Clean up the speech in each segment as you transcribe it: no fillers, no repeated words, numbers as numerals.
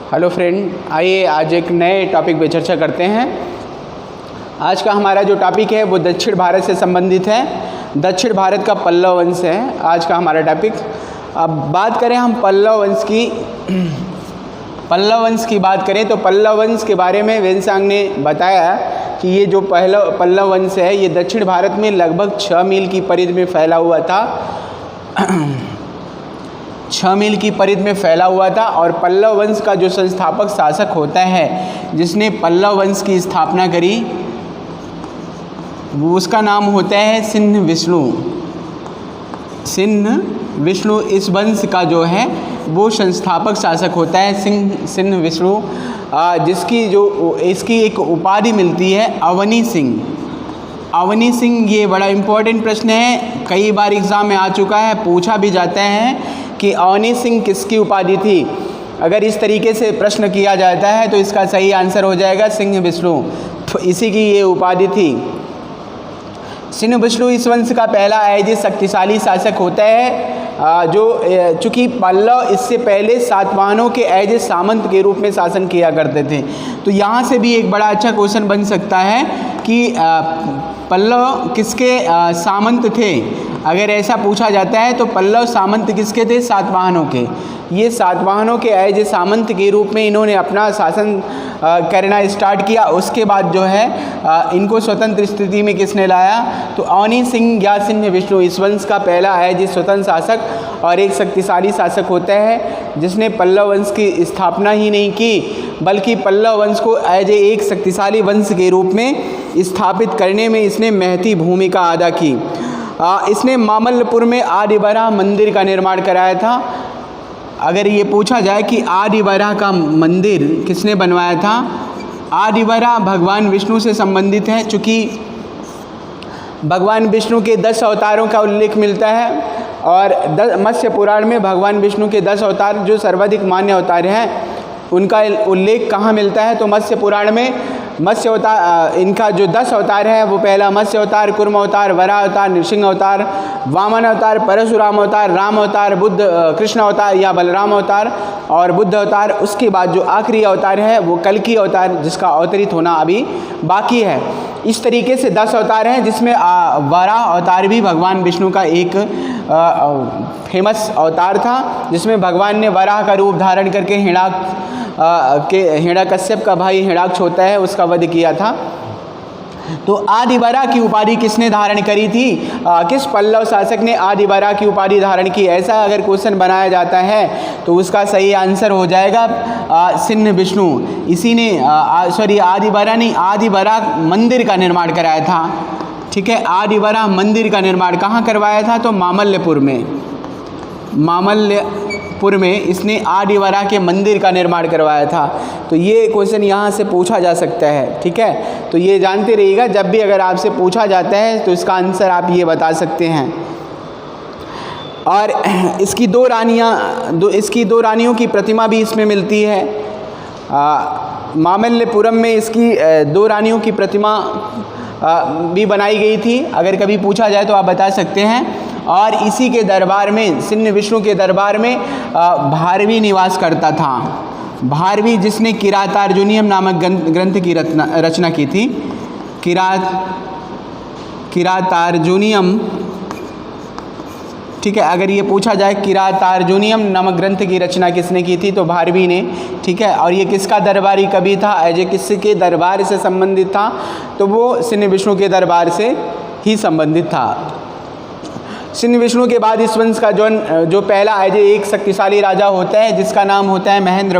Hello friend, आइए आज एक नए टॉपिक पे चर्चा करते हैं। आज का हमारा जो टॉपिक है वो दक्षिण भारत से संबंधित है। दक्षिण भारत का पल्लव वंश है आज का हमारा टॉपिक। अब बात करें हम पल्लव वंश की बात करें तो पल्लव वंश के बारे में वेनसांग ने बताया कि ये जो पल्लव वंश है ये दक्षिण भारत में लगभग 6 मील की परिधि में फैला हुआ था 6 मील की परिधि में फैला हुआ था। और पल्लव वंश का जो संस्थापक शासक होता है जिसने पल्लव वंश की स्थापना करी वो उसका नाम होता है सिन्ह विष्णु। इस वंश का जो है वो संस्थापक शासक होता है सिन्ह विष्णु, जिसकी जो इसकी एक उपाधि मिलती है अवनी सिंह। ये बड़ा इम्पोर्टेंट प्रश्न है, कई बार एग्ज़ाम में आ चुका है, पूछा भी जाता है कि अवनी सिंह किसकी उपाधि थी। अगर इस तरीके से प्रश्न किया जाता है तो इसका सही आंसर हो जाएगा सिन्ह विष्णु, इसी की ये उपाधि थी। सिन्ह विष्णु इस वंश का पहला आयोजित शक्तिशाली शासक होता है, जो चूँकि पल्लव इससे पहले सातवाहनों के आयोजित सामंत के रूप में शासन किया करते थे। तो यहाँ से भी एक बड़ा अच्छा क्वेश्चन बन सकता है कि पल्लव किसके सामंत थे। अगर ऐसा पूछा जाता है तो पल्लव सामंत किसके थे? सातवाहनों के। ये सातवाहनों के आयोजित सामंत के रूप में इन्होंने अपना शासन करना स्टार्ट किया। उसके बाद जो है इनको स्वतंत्र स्थिति में किसने लाया? तो अवनी सिंह या सिन्ह विष्णु इस वंश का पहला आयोजित स्वतंत्र शासक और एक शक्तिशाली शासक होता है जिसने पल्लव वंश की स्थापना ही नहीं की बल्कि पल्लव वंश को एज एक शक्तिशाली वंश के रूप में स्थापित करने में इसने महती भूमिका अदा की। इसने मामल्लपुर में आदिवराह मंदिर का निर्माण कराया था। अगर ये पूछा जाए कि आदिवराह का मंदिर किसने बनवाया था? आदिवराह भगवान विष्णु से संबंधित है, चूँकि भगवान विष्णु के 10 अवतारों का उल्लेख मिलता है और मत्स्य पुराण में भगवान विष्णु के 10 अवतार जो सर्वाधिक मान्य अवतार हैं उनका उल्लेख कहाँ मिलता है? तो मत्स्य पुराण में मत्स्य अवतार, इनका जो 10 अवतार है वो पहला मत्स्य अवतार, कुर्म अवतार, वराह अवतार, नृसिंह अवतार, वामन अवतार, परशुराम अवतार, राम अवतार, बुद्ध कृष्ण अवतार या बलराम अवतार और बुद्ध अवतार। उसके बाद जो आखिरी अवतार है वो कल्कि अवतार जिसका अवतरित होना अभी बाकी है। इस तरीके से 10 अवतार हैं जिसमें वराह अवतार भी भगवान विष्णु का एक फेमस अवतार था, जिसमें भगवान ने वराह का रूप धारण करके हिरण्यकश्यप का भाई हिरण्याक्ष होता है उसका वध किया था। तो आदिवराह की उपाधि किसने धारण करी थी? किस पल्लव शासक ने आदिवराह की उपाधि धारण की? ऐसा अगर क्वेश्चन बनाया जाता है तो उसका सही आंसर हो जाएगा सिन्ह विष्णु। इसी ने आदिवराह नहीं, आदिवराह मंदिर का निर्माण कराया था। ठीक है, आदिवराह मंदिर का निर्माण कहाँ करवाया था? तो मामल्लपुर में इसने आदिवराह के मंदिर का निर्माण करवाया था। तो ये क्वेश्चन यहाँ से पूछा जा सकता है। ठीक है, तो ये जानते रहिएगा, जब भी अगर आपसे पूछा जाता है तो इसका आंसर आप ये बता सकते हैं। और इसकी दो रानियों की प्रतिमा भी इसमें मिलती है। मामल्लपुरम में इसकी 2 रानियों की प्रतिमा भी बनाई गई थी। अगर कभी पूछा जाए तो आप बता सकते हैं। और इसी के दरबार में, सिन्ह विष्णु के दरबार में भारवी निवास करता था। भारवी जिसने किरातार्जुनीयम नामक ग्रंथ की रचना की थी। किरातार्जुनीयम, ठीक है, अगर ये पूछा जाए किरातार्जुनीयम नामक ग्रंथ की रचना किसने की थी? तो भारवी ने। ठीक है, और ये किसका दरबारी कवि था? एज किसके दरबार से संबंधित था? तो वो सिन्ह विष्णु के दरबार से ही संबंधित था। सिन्ह विष्णु के बाद इस वंश का जो पहला एक शक्तिशाली राजा होता है जिसका नाम होता है महेंद्र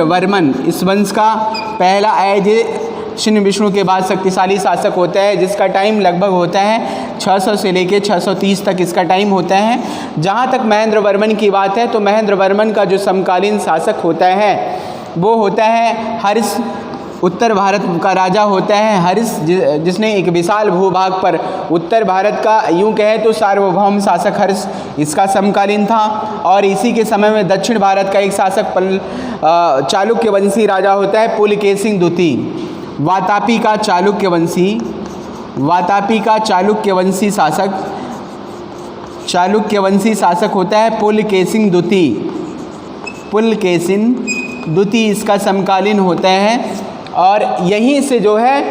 वर्मन। इस वंश का पहला सिन्ह विष्णु के बाद शक्तिशाली शासक होता है जिसका टाइम लगभग होता है 600 से लेकर 630 तक इसका टाइम होता है। जहाँ तक महेंद्र वर्मन की बात है तो महेंद्र वर्मन का जो समकालीन शासक होता है वो होता है हर्ष। उत्तर भारत का राजा होता है हर्ष, जिसने एक विशाल भूभाग पर उत्तर भारत का यूँ कहे तो सार्वभौम शासक हर्ष इसका समकालीन था। और इसी के समय में दक्षिण भारत का एक शासक चालुक्य वंशी राजा होता है पुलकेशिन द्वितीय। वातापी का चालुक्य वंशी शासक होता है पुलकेशिन द्वितीय। पुलकेशिन द्वितीय इसका समकालीन होता है। और यहीं से जो है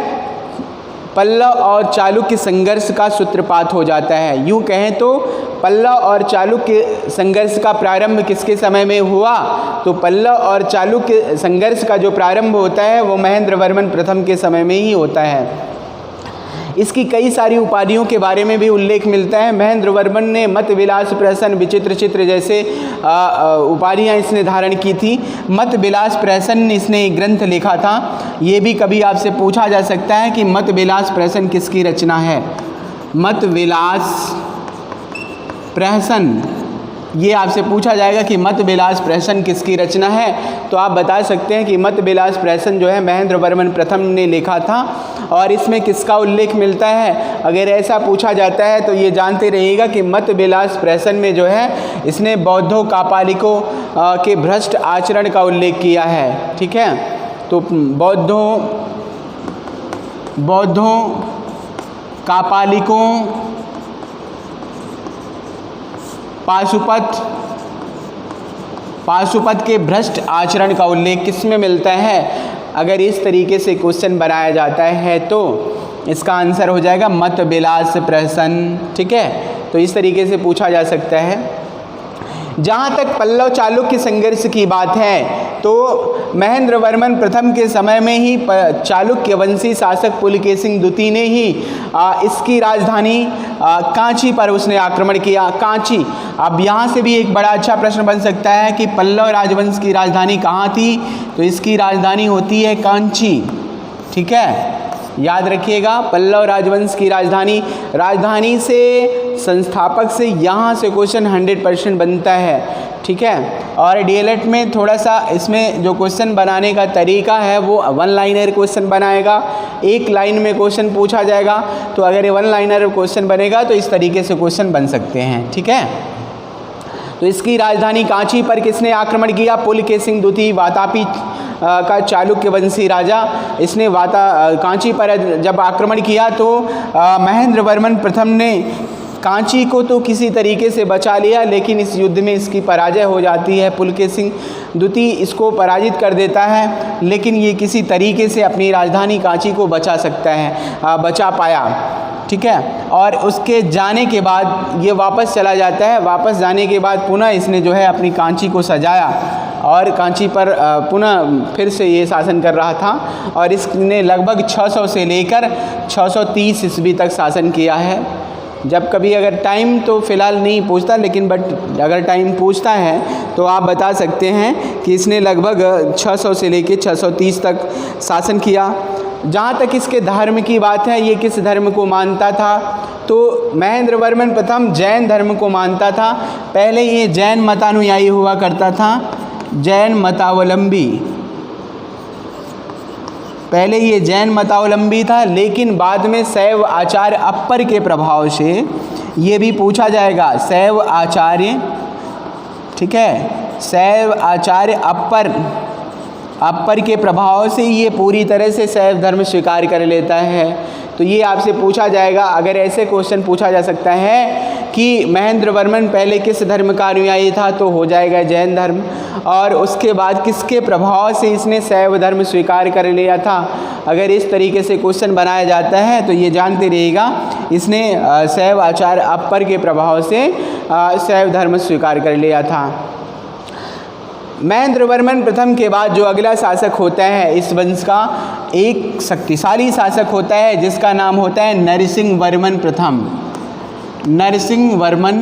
पल्लव और चालुक्य संघर्ष का सूत्रपात हो जाता है। यूँ कहें तो पल्लव और चालुक्य संघर्ष का प्रारंभ किसके समय में हुआ? तो पल्लव और चालुक्य संघर्ष का जो प्रारंभ होता है वो महेंद्र वर्मन प्रथम के समय में ही होता है। इसकी कई सारी उपाधियों के बारे में भी उल्लेख मिलता है। महेंद्र वर्मन ने मत विलास प्रहसन, विचित्र चित्र जैसे उपाधियाँ इसने धारण की थी। मत विलास प्रहसन इसने एक ग्रंथ लिखा था। ये भी कभी आपसे पूछा जा सकता है कि मत विलास प्रहसन किसकी रचना है। मत विलास प्रहसन, ये आपसे पूछा जाएगा कि मत विलास प्रहसन किसकी रचना है, तो आप बता सकते हैं कि मत विलास प्रहसन जो है महेंद्र वर्मन प्रथम ने लिखा था। और इसमें किसका उल्लेख मिलता है? अगर ऐसा पूछा जाता है तो ये जानते रहिएगा कि मत विलास प्रहसन में जो है इसने बौद्धों कापालिकों के भ्रष्ट आचरण का उल्लेख किया है। ठीक है, तो बौद्धों कापालिकों, पाशुपत के भ्रष्ट आचरण का उल्लेख किस में मिलता है? अगर इस तरीके से क्वेश्चन बनाया जाता है तो इसका आंसर हो जाएगा मत विलास प्रहसन। ठीक है, तो इस तरीके से पूछा जा सकता है। जहाँ तक पल्लव चालुक्य संघर्ष की बात है तो महेंद्र वर्मन प्रथम के समय में ही चालुक्य वंशी शासक पुलकेशिन द्वितीय ने ही इसकी राजधानी कांची पर उसने आक्रमण किया। कांची, अब यहाँ से भी एक बड़ा अच्छा प्रश्न बन सकता है कि पल्लव राजवंश की राजधानी कहाँ थी, तो इसकी राजधानी होती है कांची। ठीक है, याद रखिएगा, पल्लव राजवंश की राजधानी से संस्थापक से यहाँ से क्वेश्चन 100% बनता है। ठीक है, और डीएलएड में थोड़ा सा इसमें जो क्वेश्चन बनाने का तरीका है वो 1 लाइनर क्वेश्चन बनाएगा। एक लाइन में क्वेश्चन पूछा जाएगा, तो अगर ये 1 लाइनर क्वेश्चन बनेगा तो इस तरीके से क्वेश्चन बन सकते हैं। ठीक है, तो इसकी राजधानी कांची पर किसने आक्रमण किया? पुलकेशिन द्वितीय वातापी का चालुक्य वंशी राजा, इसने कांची पर जब आक्रमण किया तो महेंद्र वर्मन प्रथम ने कांची को तो किसी तरीके से बचा लिया, लेकिन इस युद्ध में इसकी पराजय हो जाती है। पुलकेशिन द्वितीय इसको पराजित कर देता है, लेकिन ये किसी तरीके से अपनी राजधानी कांची को बचा पाया। ठीक है, और उसके जाने के बाद ये वापस चला जाता है। वापस जाने के बाद पुनः इसने जो है अपनी कांची को सजाया और कांची पर पुनः फिर से ये शासन कर रहा था। और इसने लगभग 600 से लेकर 630 ईस्वी तक शासन किया है। जब कभी अगर टाइम तो फ़िलहाल नहीं पूछता, लेकिन अगर टाइम पूछता है तो आप बता सकते हैं कि इसने लगभग 600 से लेकर 630 तक शासन किया। जहाँ तक इसके धर्म की बात है, ये किस धर्म को मानता था? तो महेंद्र वर्मन प्रथम जैन धर्म को मानता था। पहले ये जैन मतानुयायी हुआ करता था, जैन मतावलंबी। पहले ये जैन मतावलंबी था, लेकिन बाद में शैव आचार्य अप्पर के प्रभाव से ये भी पूछा जाएगा। शैव आचार्य, ठीक है, शैव आचार्य अप्पर के प्रभाव से ये पूरी तरह से शैव धर्म स्वीकार कर लेता है। तो ये आपसे पूछा जाएगा। अगर ऐसे क्वेश्चन पूछा जा सकता है कि महेंद्र वर्मन पहले किस धर्म का अनुयायी था, तो हो जाएगा जैन धर्म। और उसके बाद किसके प्रभाव से इसने शैव धर्म स्वीकार कर लिया था? अगर इस तरीके से क्वेश्चन बनाया जाता है तो ये जानते रहिएगा, इसने शैव आचार्य अप्पर के प्रभाव से शैव धर्म स्वीकार कर लिया था। महेंद्र वर्मन प्रथम के बाद जो अगला शासक होता है इस वंश का, एक शक्तिशाली शासक होता है जिसका नाम होता है नरसिंह वर्मन प्रथम। नरसिंह वर्मन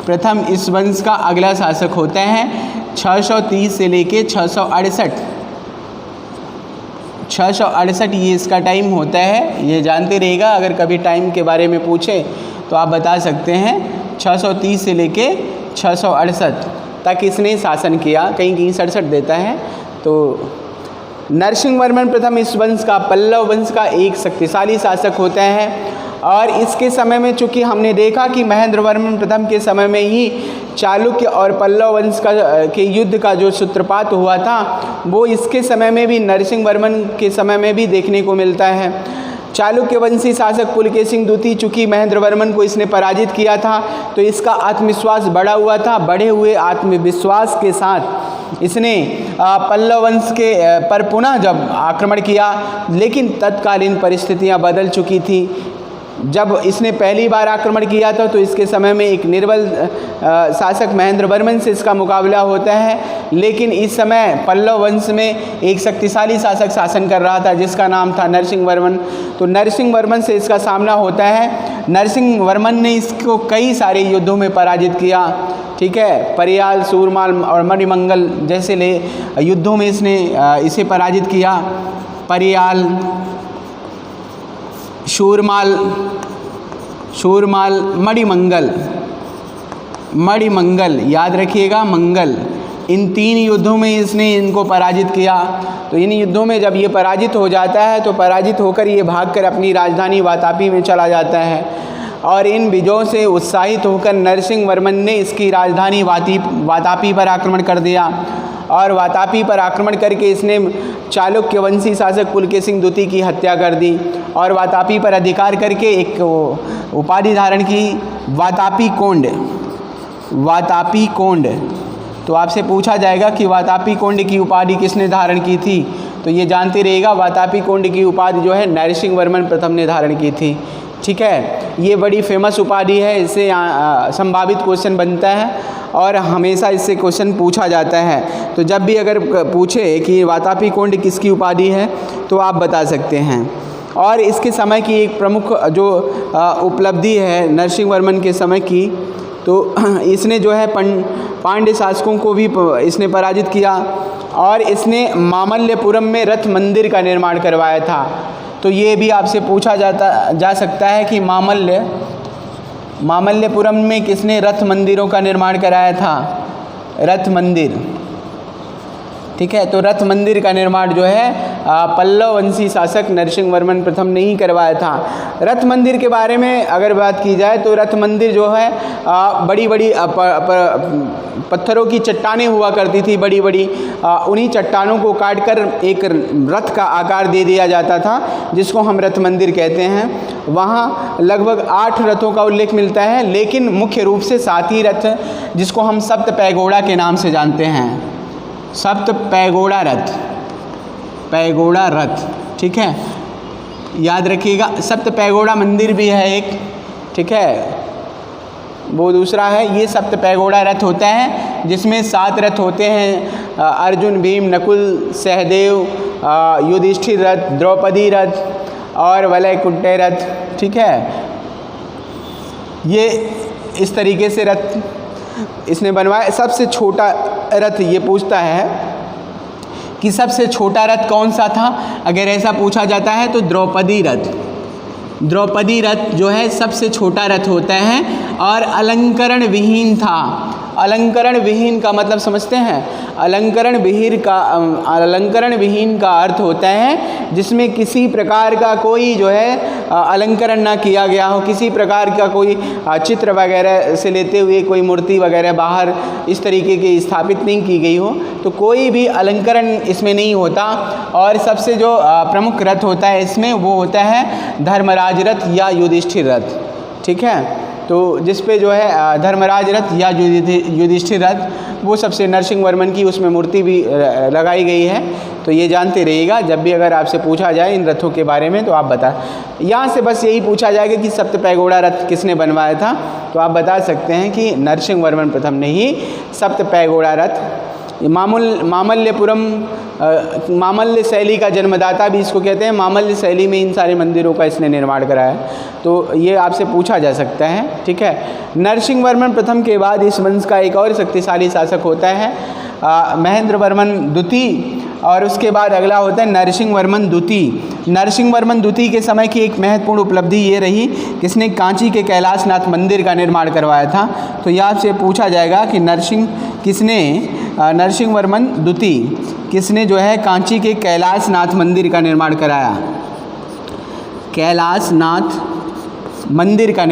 प्रथम इस वंश का अगला शासक होता है। 630 से लेके 668 ये इसका टाइम होता है। ये जानते रहिएगा, अगर कभी टाइम के बारे में पूछे तो आप बता सकते हैं। 630 से लेके 668 तक इसने शासन किया, कहीं 67 देता है। तो नरसिंह वर्मन प्रथम इस वंश का, पल्लव वंश का एक शक्तिशाली शासक होता है। और इसके समय में चूँकि हमने देखा कि महेंद्र वर्मन प्रथम के समय में ही चालुक्य और पल्लव वंश के युद्ध का जो सूत्रपात हुआ था, वो इसके समय में भी, नरसिंह वर्मन के समय में भी देखने को मिलता है। चालुक्य वंशी शासक पुलकेशिन द्वितीय, चूँकि महेंद्र वर्मन को इसने पराजित किया था, तो इसका आत्मविश्वास बढ़ा हुआ था। बढ़े हुए आत्मविश्वास के साथ इसने पल्लव वंश के पर पुनः जब आक्रमण किया, लेकिन तत्कालीन परिस्थितियां बदल चुकी थी। जब इसने पहली बार आक्रमण किया था तो इसके समय में एक निर्बल शासक महेंद्र वर्मन से इसका मुकाबला होता है, लेकिन इस समय पल्लव वंश में एक शक्तिशाली शासक शासन कर रहा था जिसका नाम था नरसिंह वर्मन। तो नरसिंह वर्मन से इसका सामना होता है। नरसिंह वर्मन ने इसको कई सारे युद्धों में पराजित किया, ठीक है। परियाल, सूरमाल और मणिमंगल जैसे युद्धों में इसने इसे पराजित किया। परियाल, शूरमाल, मणिमंगल, याद रखिएगा, मंगल, इन 3 युद्धों में इसने इनको पराजित किया। तो इन युद्धों में जब ये पराजित हो जाता है तो पराजित होकर ये भागकर अपनी राजधानी वातापी में चला जाता है, और इन विजयों से उत्साहित होकर नरसिंह वर्मन ने इसकी राजधानी वातापी पर आक्रमण कर दिया, और वातापी पर आक्रमण करके इसने चालुक्य वंशी शासक पुलकेशिन द्वितीय की हत्या कर दी, और वातापी पर अधिकार करके एक उपाधि धारण की, वातापी कोंड। तो आपसे पूछा जाएगा कि वातापी कोंड की उपाधि किसने धारण की थी, तो ये जानते रहिएगा, वातापी कोंड की उपाधि जो है नरसिंह वर्मन प्रथम ने धारण की थी, ठीक है। ये बड़ी फेमस उपाधि है, इससे संभावित क्वेश्चन बनता है और हमेशा इससे क्वेश्चन पूछा जाता है। तो जब भी अगर पूछे कि वातापी कोंड किसकी उपाधि है तो आप बता सकते हैं। और इसके समय की एक प्रमुख जो उपलब्धि है नरसिंह वर्मन के समय की, तो इसने जो है पांड्य शासकों को भी इसने पराजित किया, और इसने मामल्लपुरम में रथ मंदिर का निर्माण करवाया था। तो ये भी आपसे पूछा जा सकता है कि मामल्लपुरम में किसने रथ मंदिरों का निर्माण कराया था, रथ मंदिर, ठीक है। तो रथ मंदिर का निर्माण जो है पल्लव वंशी शासक नरसिंह वर्मन प्रथम ने ही करवाया था। रथ मंदिर के बारे में अगर बात की जाए तो रथ मंदिर जो है बड़ी बड़ी पत्थरों की चट्टानें हुआ करती थी, बड़ी बड़ी, उन्हीं चट्टानों को काटकर एक रथ का आकार दे दिया जाता था, जिसको हम रथ मंदिर कहते हैं। वहाँ लगभग 8 रथों का उल्लेख मिलता है, लेकिन मुख्य रूप से 7 ही रथ, जिसको हम सप्त पैगोड़ा के नाम से जानते हैं, सप्त पैगोड़ा रथ, ठीक है, याद रखिएगा। सप्त पैगोड़ा मंदिर भी है एक, ठीक है, वो दूसरा है। ये सप्त पैगोड़ा रथ होता है जिसमें 7 रथ होते हैं, अर्जुन, भीम, नकुल, सहदेव, युधिष्ठिर रथ, द्रौपदी रथ और वलयकुंठ रथ, ठीक है। ये इस तरीके से रथ इसने बनवाया। सबसे छोटा रथ ये पूछता है कि सबसे छोटा रथ कौन सा था, अगर ऐसा पूछा जाता है तो द्रौपदी रथ जो है सबसे छोटा रथ होता है और अलंकरण विहीन था। अलंकरण विहीन का मतलब समझते हैं? अलंकरण विहीन का अर्थ होता है जिसमें किसी प्रकार का कोई जो है अलंकरण ना किया गया हो, किसी प्रकार का कोई चित्र वगैरह से लेते हुए कोई मूर्ति वगैरह बाहर इस तरीके की स्थापित नहीं की गई हो, तो कोई भी अलंकरण इसमें नहीं होता। और सबसे जो प्रमुख रथ होता है इसमें वो होता है धर्मराज रथ या युधिष्ठिर रथ, ठीक है। तो जिस पे जो है धर्मराज रथ या युधिष्ठिर रथ, वो सबसे नरसिंह वर्मन की उसमें मूर्ति भी लगाई गई है। तो ये जानते रहिएगा, जब भी अगर आपसे पूछा जाए इन रथों के बारे में तो आप बता, यहाँ से बस यही पूछा जाएगा कि सप्त पैगोड़ा रथ किसने बनवाया था, तो आप बता सकते हैं कि नरसिंह वर्मन प्रथम ने ही सप्त पैगोड़ा रथ। मामल्य शैली का जन्मदाता भी इसको कहते हैं। मामल्य शैली में इन सारे मंदिरों का इसने निर्माण कराया, तो ये आपसे पूछा जा सकता है, ठीक है। नरसिंह वर्मन प्रथम के बाद इस वंश का एक और शक्तिशाली शासक होता है महेंद्र वर्मन द्वितीय, और उसके बाद अगला होता है नरसिंह वर्मन द्वितीय। नरसिंह वर्मन द्वितीय के समय की एक महत्वपूर्ण उपलब्धि ये रही कि इसने कांची के कैलाशनाथ मंदिर का निर्माण करवाया था। तो यह आपसे पूछा जाएगा कि नरसिंह वर्मन द्वितीय किसने जो है कांची के कैलाशनाथ मंदिर का निर्माण कराया। कैलाशनाथ मंदिर का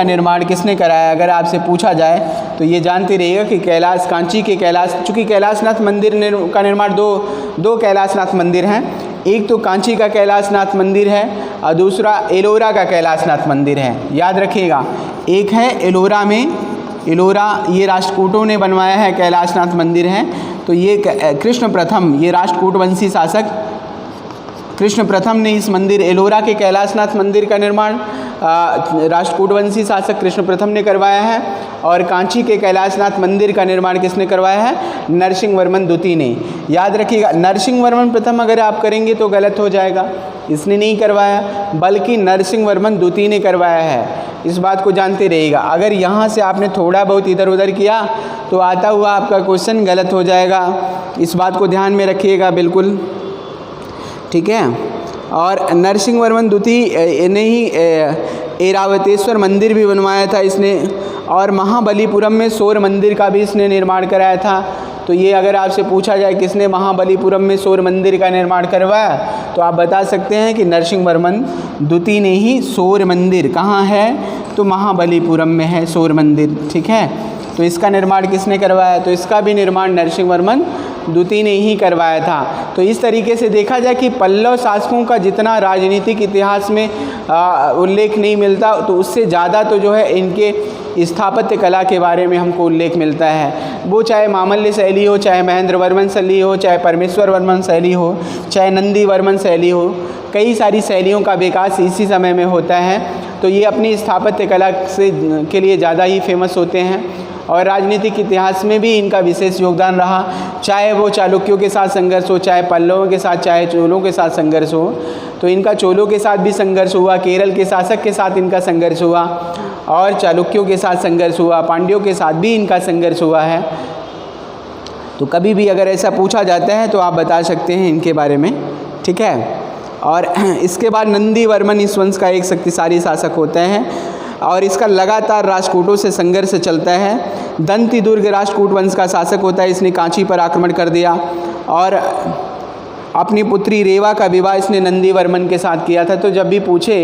निर्माण किसने कराया, अगर आपसे पूछा जाए तो ये जानते रहिएगा कि कांची के कैलाश, चूँकि कैलाशनाथ मंदिर का निर्माण दो कैलाशनाथ मंदिर हैं, एक तो कांची का कैलाशनाथ मंदिर है और दूसरा एलोरा का कैलाशनाथ मंदिर है। याद रखिएगा, एक है एलोरा में एलोरा ये राष्ट्रकूटों ने बनवाया है, कैलाशनाथ मंदिर है। तो ये कृष्ण प्रथम, ये राष्ट्रकूट वंशी शासक कृष्ण प्रथम ने इस मंदिर एलोरा के कैलाशनाथ मंदिर का निर्माण राष्ट्रकूट वंशी शासक कृष्ण प्रथम ने करवाया है। और कांची के कैलाशनाथ मंदिर का निर्माण किसने करवाया है? नरसिंह वर्मन द्वितीय ने। याद रखिएगा, नरसिंह वर्मन प्रथम अगर आप करेंगे तो गलत हो जाएगा, इसने नहीं करवाया, बल्कि नरसिंह वर्मन द्वितीय ने करवाया है। इस बात को जानते रहिएगा। अगर यहाँ से आपने थोड़ा बहुत इधर उधर किया तो आता हुआ आपका क्वेश्चन गलत हो जाएगा, इस बात को ध्यान में रखिएगा बिल्कुल, ठीक है। और नरसिंह वर्मन द्वितीय ने ही ऐरावतेश्वर मंदिर भी बनवाया था इसने, और महाबलीपुरम में सौर मंदिर का भी इसने निर्माण कराया था। तो ये अगर आपसे पूछा जाए किसने महाबलीपुरम में सौर मंदिर का निर्माण करवाया, तो आप बता सकते हैं कि नरसिंह वर्मन द्वितीय ने ही सौर मंदिर, कहाँ है? तो महाबलीपुरम में है सौर मंदिर, ठीक है। तो इसका निर्माण किसने करवाया? तो इसका भी निर्माण नरसिंह वर्मन द्वितीय ने ही करवाया था। तो इस तरीके से देखा जाए कि पल्लव शासकों का जितना राजनीतिक इतिहास में उल्लेख नहीं मिलता, तो उससे ज़्यादा तो जो है इनके स्थापत्य कला के बारे में हमको उल्लेख मिलता है। वो चाहे मामल्य शैली हो, चाहे महेंद्र वर्मन शैली हो, चाहे परमेश्वर वर्मन शैली हो, चाहे नंदी वर्मन शैली हो, कई सारी शैलियों का विकास इसी समय में होता है। तो ये अपनी स्थापत्य कला से के लिए ज़्यादा ही फेमस होते हैं, और राजनीतिक इतिहास में भी इनका विशेष योगदान रहा। चाहे वो चालुक्यों के साथ संघर्ष हो, चाहे पल्लवों के साथ, चाहे चोलों के साथ संघर्ष हो, तो इनका चोलों के साथ भी संघर्ष हुआ, केरल के शासक के साथ इनका संघर्ष हुआ, और चालुक्यों के साथ संघर्ष हुआ, पांड्यों के साथ भी इनका संघर्ष हुआ है। तो कभी भी अगर ऐसा पूछा जाता है तो आप बता सकते हैं इनके बारे में, ठीक है। और इसके बाद नंदी वर्मन इस वंश का एक शक्तिशाली शासक होता है, और इसका लगातार राष्ट्रकूटों से संघर्ष चलता है। दंती दुर्ग राष्ट्रकूट वंश का शासक होता है, इसने कांची पर आक्रमण कर दिया, और अपनी पुत्री रेवा का विवाह इसने नंदी वर्मन के साथ किया था। तो जब भी पूछे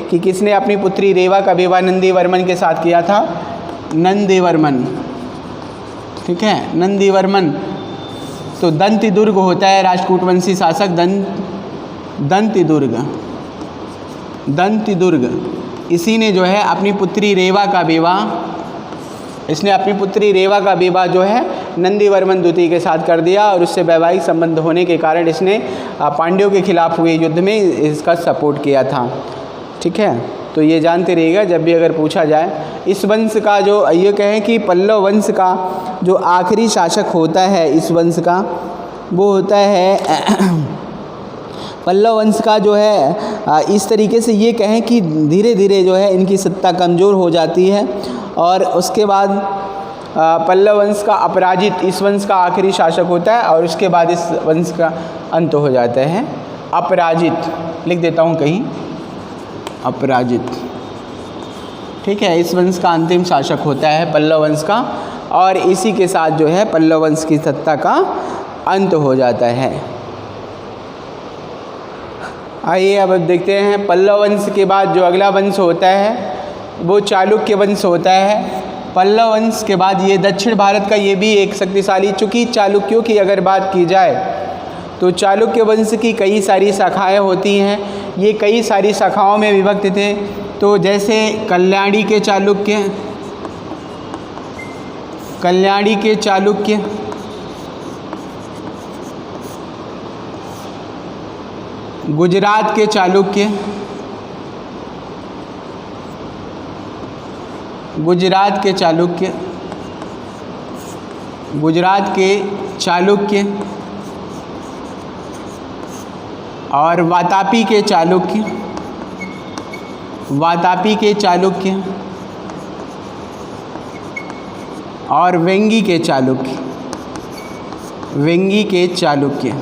कि किसने अपनी पुत्री रेवा का विवाह नंदी वर्मन के साथ किया था, नंदी वर्मन, ठीक है, नंदी वर्मन। तो दंती दुर्ग होता है राष्ट्रकूट वंशी शासक, दंती दुर्ग, इसी ने जो है अपनी पुत्री रेवा का विवाह, इसने अपनी पुत्री रेवा का विवाह जो है नंदी वर्मन द्वितीय के साथ कर दिया, और उससे वैवाहिक संबंध होने के कारण इसने पांड्यों के खिलाफ हुए युद्ध में इसका सपोर्ट किया था, ठीक है। तो ये जानते रहिएगा जब भी अगर पूछा जाए। इस वंश का जो ये कहें कि पल्लव वंश का जो आखिरी शासक होता है इस वंश का, वो होता है पल्लव वंश का जो है इस तरीके से ये कहें कि धीरे धीरे जो है इनकी सत्ता कमज़ोर हो जाती है, और उसके बाद पल्लव वंश का अपराजित इस वंश का आखिरी शासक होता है, और उसके बाद इस वंश का अंत हो जाता है। अपराजित लिख देता हूँ कहीं, अपराजित, ठीक है, इस वंश का अंतिम शासक होता है पल्लव वंश का, और इसी के साथ जो है पल्लव वंश की सत्ता का अंत हो जाता है। आइए अब देखते हैं पल्लव वंश के बाद जो अगला वंश होता है वो चालुक्य वंश होता है। पल्लव वंश के बाद ये दक्षिण भारत का ये भी एक शक्तिशाली, चूँकि चालुक्यों की अगर बात की जाए तो चालुक्य वंश की कई सारी शाखाएं होती हैं, ये कई सारी शाखाओं में विभक्त थे। तो जैसे कल्याणी के चालुक्य, गुजरात के चालुक्य, और वातापी के चालुक्य, और वेंगी के चालुक्य,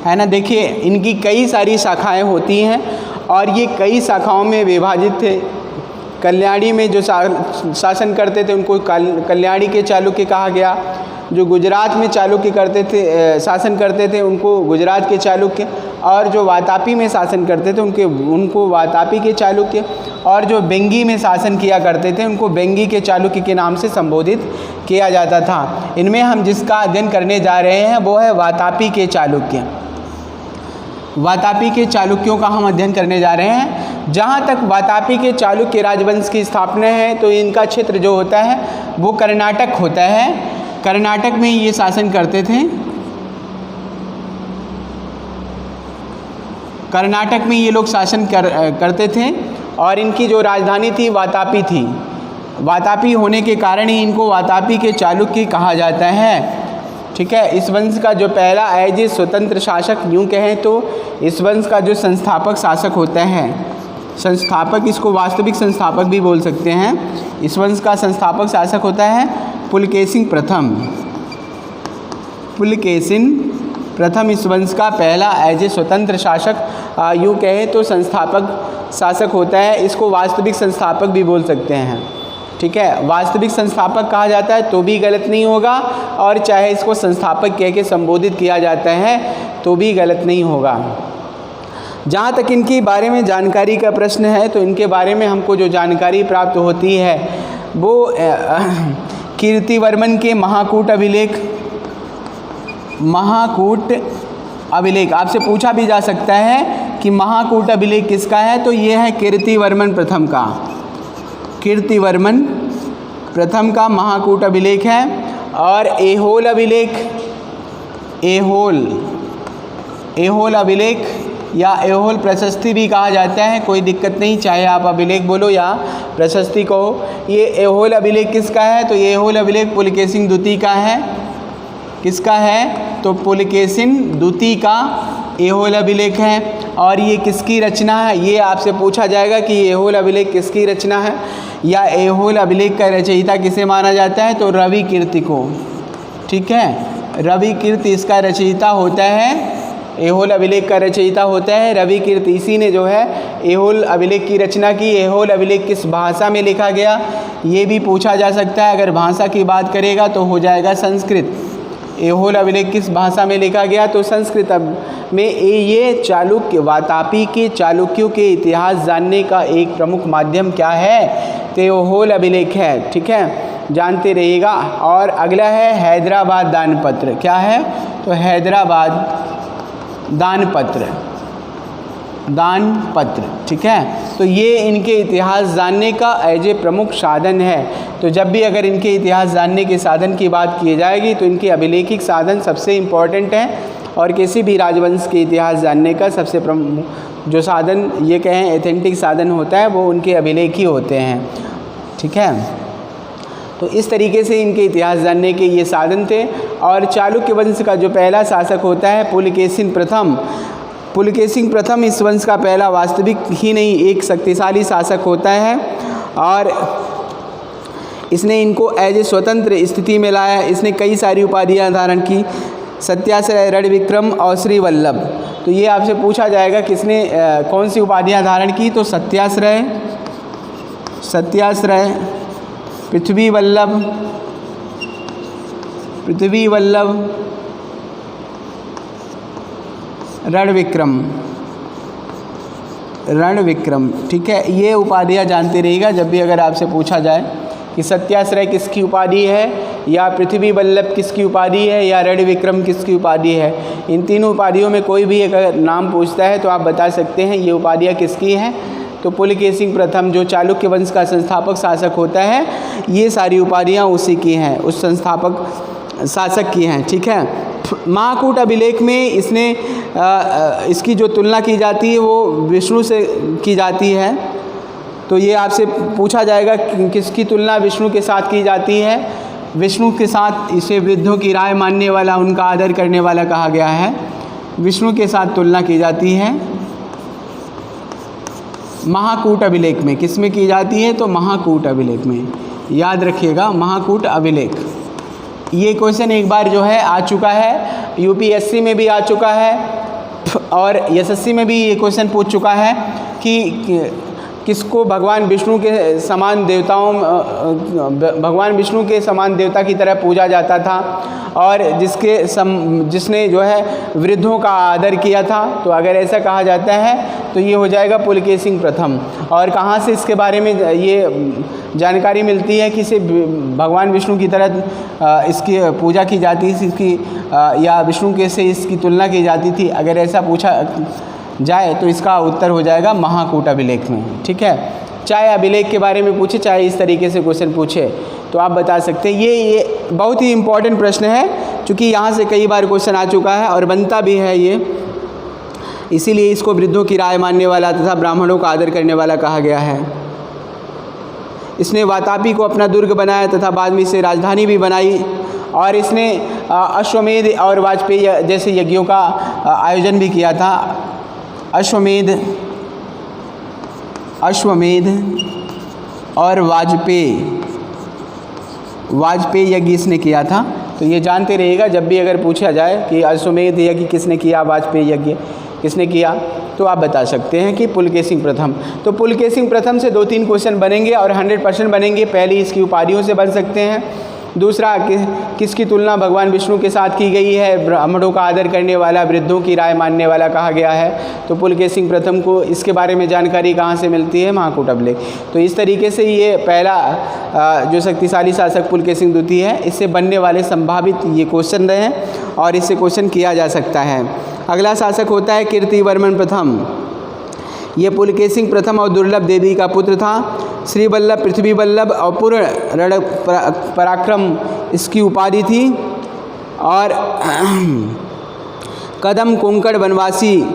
है ना। देखिए इनकी कई सारी शाखाएं होती हैं, और ये कई शाखाओं में विभाजित थे। कल्याणी में जो शासन करते थे उनको कल्याणी के चालुक्य कहा गया, जो गुजरात में चालुक्य शासन करते थे उनको गुजरात के चालुक्य, और जो वातापी में शासन करते थे उनको वातापी के चालुक्य, और जो बेंगी में शासन किया करते थे उनको बेंगी के चालुक्य के नाम से संबोधित किया जाता था। इनमें हम जिसका अध्ययन करने जा रहे हैं वो है वातापी के चालुक्य। वातापी के चालुक्यों का हम अध्ययन करने जा रहे हैं। जहाँ तक वातापी के चालुक्य राजवंश की स्थापना है तो इनका क्षेत्र जो होता है वो कर्नाटक होता है। कर्नाटक में ये शासन करते थे। कर्नाटक में ये लोग शासन करते थे और इनकी जो राजधानी थी वातापी थी। वातापी होने के कारण ही इनको वातापी के चालुक्य कहा जाता है। ठीक है। इस वंश का जो पहला एज स्वतंत्र शासक, यूँ कहें तो इस वंश का जो संस्थापक शासक होता है, संस्थापक, इसको वास्तविक संस्थापक भी बोल सकते हैं। इस वंश का संस्थापक शासक होता है पुलकेशिन प्रथम। पुलकेशिन प्रथम इस वंश का पहला एज स्वतंत्र शासक, यूँ कहें तो संस्थापक शासक होता है। इसको वास्तविक संस्थापक भी बोल सकते हैं। ठीक है। वास्तविक संस्थापक कहा जाता है तो भी गलत नहीं होगा, और चाहे इसको संस्थापक कह के संबोधित किया जाता है तो भी गलत नहीं होगा। जहाँ तक इनके बारे में जानकारी का प्रश्न है तो इनके बारे में हमको जो जानकारी प्राप्त होती है वो कीर्तिवर्मन के महाकूट अभिलेख आपसे पूछा भी जा सकता है कि महाकूट अभिलेख किसका है, तो ये है कीर्तिवर्मन प्रथम का। कीर्तिवर्मन प्रथम का महाकूट अभिलेख है। और ऐहोल अभिलेख, ऐहोल अभिलेख या ऐहोल प्रशस्ति भी कहा जाता है, कोई दिक्कत नहीं, चाहे आप अभिलेख बोलो या प्रशस्ति कहो। ये ऐहोल अभिलेख किसका है, तो ये ऐहोल अभिलेख पुलकेशिन द्वितीय का है। किसका है, तो पुलकेशिन द्वितीय का ऐहोल अभिलेख है। और ये किसकी रचना है, ये आपसे पूछा जाएगा कि ऐहोल अभिलेख किसकी रचना है या ऐहोल अभिलेख का रचयिता किसे माना जाता है, तो रवि कीर्ति को। ठीक है। रवि कीर्ति इसका रचयिता होता है, ऐहोल अभिलेख का रचयिता होता है रवि कीर्ति। इसी ने जो है ऐहोल अभिलेख की रचना की। ऐहोल अभिलेख किस भाषा में लिखा गया ये भी पूछा जा सकता है। अगर भाषा की बात करेगा तो हो जाएगा संस्कृत। ऐहोल अभिलेख किस भाषा में लिखा गया, तो संस्कृत में। ये चालुक्य, वातापी के चालुक्यों के इतिहास जानने का एक प्रमुख माध्यम क्या है, तो ऐहोल अभिलेख है। ठीक है, जानते रहिएगा। और अगला है हैदराबाद दानपत्र। क्या है, तो हैदराबाद दानपत्र। ठीक है। तो ये इनके इतिहास जानने का एज ए प्रमुख साधन है। तो जब भी अगर इनके इतिहास जानने के साधन की बात की जाएगी तो इनके अभिलेखिक साधन सबसे इम्पॉर्टेंट हैं। और किसी भी राजवंश के इतिहास जानने का सबसे प्रमुख जो साधन ये कहें एथेंटिक साधन होता है वो उनके अभिलेख ही होते हैं। ठीक है। तो इस तरीके से इनके इतिहास जानने के ये साधन थे। और चालुक्य वंश का जो पहला शासक होता है पुलकेशिन प्रथम। पुलकेशिन प्रथम इस वंश का पहला वास्तविक ही नहीं एक शक्तिशाली शासक होता है। और इसने इनको एज ए स्वतंत्र स्थिति में लाया। इसने कई सारी उपाधियां धारण की, सत्याश्रय, रणविक्रम और श्री वल्लभ। तो ये आपसे पूछा जाएगा किसने कौन सी उपाधियां धारण की, तो सत्याश्रय, पृथ्वी वल्लभ, रणविक्रम। ठीक है। ये उपाधियां जानते रहिएगा जब भी अगर आपसे पूछा जाए कि सत्याश्रय किसकी उपाधि है या पृथ्वी वल्लभ किसकी उपाधि है या रणविक्रम किसकी उपाधि है। इन तीनों उपाधियों में कोई भी अगर नाम पूछता है तो आप बता सकते हैं ये उपाधियां किसकी हैं। तो पुलकेशिन प्रथम जो चालुक्य वंश का संस्थापक शासक होता है, ये सारी उपाधियां उसी की हैं, उस संस्थापक शासक की हैं। ठीक है। महाकूट अभिलेख में इसकी जो तुलना की जाती है वो विष्णु से की जाती है। तो ये आपसे पूछा जाएगा किसकी तुलना विष्णु के साथ की जाती है। विष्णु के साथ इसे वृद्धों की राय मानने वाला, उनका आदर करने वाला कहा गया है। विष्णु के साथ तुलना की जाती है महाकूट अभिलेख में। किस में की जाती है, तो महाकूट अभिलेख में। याद रखिएगा महाकूट अभिलेख। ये क्वेश्चन एक बार जो है आ चुका है, यूपीएससी में भी आ चुका है और एसएससी में भी ये क्वेश्चन पूछ चुका है कि किसको भगवान विष्णु के समान देवता की तरह पूजा जाता था और जिसने जो है वृद्धों का आदर किया था। तो अगर ऐसा कहा जाता है तो ये हो जाएगा पुलकेशिन प्रथम। और कहाँ से इसके बारे में ये जानकारी मिलती है कि इसे भगवान विष्णु की तरह इसकी पूजा की जाती थी, इसकी या विष्णु के से इसकी तुलना की जाती थी, अगर ऐसा पूछा जाए तो इसका उत्तर हो जाएगा महाकूट अभिलेख में। ठीक है, चाहे अभिलेख के बारे में पूछे चाहे इस तरीके से क्वेश्चन पूछे तो आप बता सकते हैं। ये बहुत ही इम्पोर्टेंट प्रश्न है, क्योंकि यहाँ से कई बार क्वेश्चन आ चुका है और बनता भी है ये, इसीलिए इसको वृद्धों की राय मानने वाला तथा ब्राह्मणों का आदर करने वाला कहा गया है। इसने वातापी को अपना दुर्ग बनाया तथा बाद में इसे राजधानी भी बनाई, और इसने अश्वमेध और वाजपेयी जैसे यज्ञों का आयोजन भी किया था। अश्वमेध और वाजपेयी यज्ञ इसने किया था। तो ये जानते रहिएगा, जब भी अगर पूछा जाए कि अश्वमेध यज्ञ किसने किया, वाजपेयी यज्ञ किसने किया, तो आप बता सकते हैं कि पुलकेशिन प्रथम। तो पुलकेशिन प्रथम से 2-3 क्वेश्चन बनेंगे और 100% बनेंगे। पहली इसकी उपाधियों से बन सकते हैं, दूसरा किसकी तुलना भगवान विष्णु के साथ की गई है, ब्राह्मणों का आदर करने वाला, वृद्धों की राय मानने वाला कहा गया है। तो पुलकेशिन प्रथम को इसके बारे में जानकारी कहाँ से मिलती है, महाकूट अभिलेख। तो इस तरीके से ये पहला जो शक्तिशाली शासक पुलकेशिन द्वितीय है, इससे बनने वाले संभावित ये क्वेश्चन रहे हैं और इससे क्वेश्चन किया जा सकता है। अगला शासक होता है कीर्तिवर्मन प्रथम। ये पुलकेशिन प्रथम और दुर्लभ देवी का पुत्र था। श्री वल्लभ, पृथ्वी वल्लभ और पूर्ण रण पराक्रम इसकी उपाधि थी। और कदम, कोंकण, वनवासी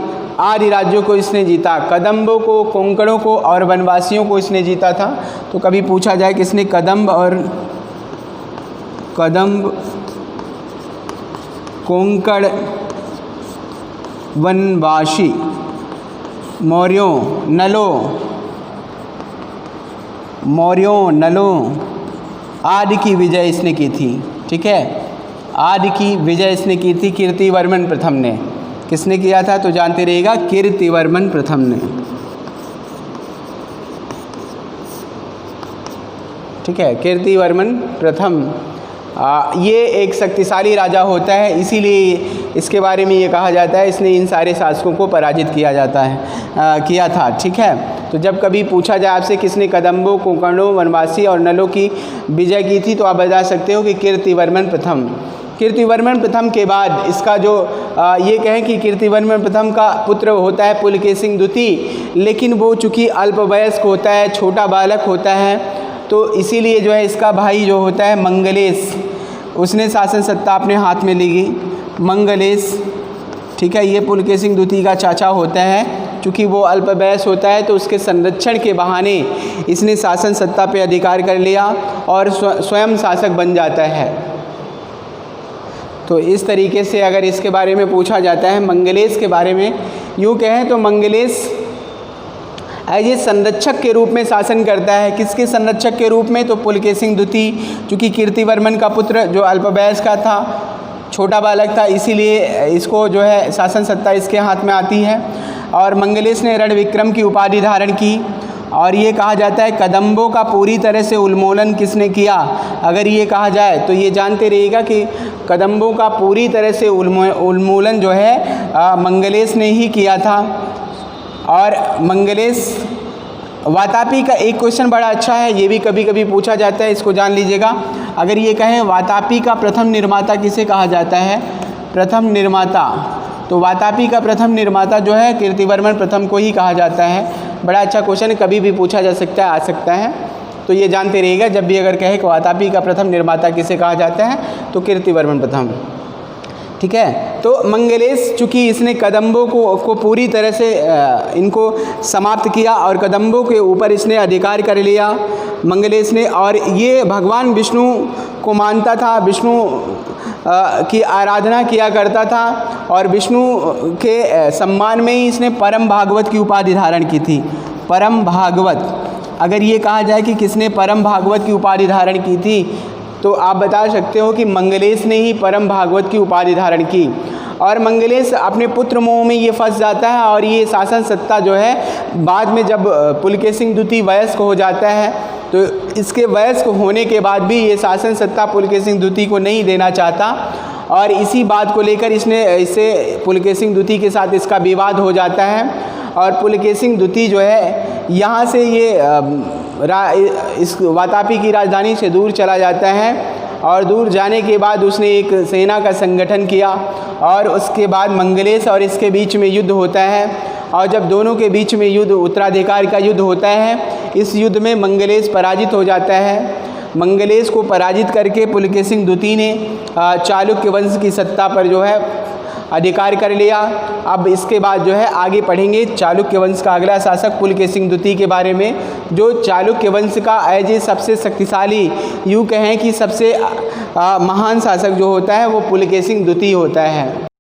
आदि राज्यों को इसने जीता। कदम्बों को, कोंकणों को और वनवासियों को इसने जीता था। तो कभी पूछा जाए किसने कदम्ब, कोंकण, वनवासी, मौर्यों, नलों आदि की विजय इसने की थी। ठीक है, आदि की विजय इसने की थी कीर्तिवर्मन प्रथम ने। किसने किया था, तो जानते रहिएगा कीर्तिवर्मन प्रथम ने। ठीक है, कीर्तिवर्मन प्रथम ये एक शक्तिशाली राजा होता है, इसीलिए इसके बारे में ये कहा जाता है इसने इन सारे शासकों को पराजित किया था। ठीक है, तो जब कभी पूछा जाए आपसे किसने कदम्बों, कोंकणों, वनवासी और नलों की विजय की थी, तो आप बता सकते हो कि कीर्तिवर्मन प्रथम। कीर्तिवर्मन प्रथम के बाद इसका जो ये कहें कि कीर्तिवर्मन प्रथम का पुत्र होता है पुलकेशिन द्वितीय, लेकिन वो चूँकि अल्पवयस्क होता है, छोटा बालक होता है, तो इसीलिए जो है इसका भाई जो होता है मंगलेश, उसने शासन सत्ता अपने हाथ में ली। मंगलेश, ठीक है, ये पुलकेशिन द्वितीय का चाचा होता है। चूँकि वो अल्पवयस्क होता है तो उसके संरक्षण के बहाने इसने शासन सत्ता पे अधिकार कर लिया और स्वयं शासक बन जाता है। तो इस तरीके से अगर इसके बारे में पूछा जाता है, मंगलेश के बारे में यूँ कहें तो मंगलेश एज ए संरक्षक के रूप में शासन करता है। किसके संरक्षक के रूप में, तो पुलकेशिन द्वितीय, चूँकि कीर्तिवर्मन का पुत्र जो अल्पवयस्क का था, छोटा बालक था, इसीलिए इसको जो है शासन सत्ता इसके हाथ में आती है। और मंगलेश ने रणविक्रम की उपाधि धारण की। और ये कहा जाता है कदम्बों का पूरी तरह से उन्मूलन किसने किया, अगर ये कहा जाए तो ये जानते रहिएगा कि कदम्बों का पूरी तरह से उन्मूलन जो है मंगलेश ने ही किया था। और मंगलेश वातापी का एक क्वेश्चन बड़ा अच्छा है, ये भी कभी कभी पूछा जाता है, इसको जान लीजिएगा। अगर ये कहें वातापी का प्रथम निर्माता किसे कहा जाता है, प्रथम निर्माता, तो वातापी का प्रथम निर्माता जो है कीर्तिवर्मन प्रथम को ही कहा जाता है। बड़ा अच्छा क्वेश्चन है, कभी भी पूछा जा सकता है, आ सकता है। तो ये जानते रहिएगा, जब भी अगर कहे कि वातापी का प्रथम निर्माता किसे कहा जाता है, तो कीर्तिवर्मन प्रथम। ठीक है, तो मंगलेश चूँकि इसने कदम्बों को पूरी तरह से इनको समाप्त किया और कदम्बों के ऊपर इसने अधिकार कर लिया मंगलेश ने। और ये भगवान विष्णु को मानता था, विष्णु की आराधना किया करता था और विष्णु के सम्मान में ही इसने परम भागवत की उपाधि धारण की थी। परम भागवत, अगर ये कहा जाए कि किसने परम भागवत की उपाधि धारण की थी, तो आप बता सकते हो कि मंगलेश ने ही परम भागवत की उपाधि धारण की। और मंगलेश अपने पुत्र मोह में ये फंस जाता है और ये शासन सत्ता जो है बाद में जब पुलकेशिन द्वितीय वयस्क हो जाता है, तो इसके वयस्क होने के बाद भी ये शासन सत्ता पुलकेशिन द्वितीय को नहीं देना चाहता। और इसी बात को लेकर इससे पुलकेशिन द्वितीय के साथ इसका विवाद हो जाता है। और पुलकेशिन द्वितीय जो है यहाँ से ये इस वातापी की राजधानी से दूर चला जाता है और दूर जाने के बाद उसने एक सेना का संगठन किया और उसके बाद मंगलेश और इसके बीच में युद्ध होता है। और जब दोनों के बीच में युद्ध, उत्तराधिकार का युद्ध होता है, इस युद्ध में मंगलेश पराजित हो जाता है। मंगलेश को पराजित करके पुलकेशिन द्वितीय ने चालुक्य वंश की सत्ता पर जो है अधिकार कर लिया। अब इसके बाद जो है आगे पढ़ेंगे चालुक्य वंश का अगला शासक पुलकेशिन द्वितीय के बारे में, जो चालुक्य वंश का एज ए सबसे शक्तिशाली, यूँ कहें कि सबसे महान शासक जो होता है वो पुलकेशिन द्वितीय होता है।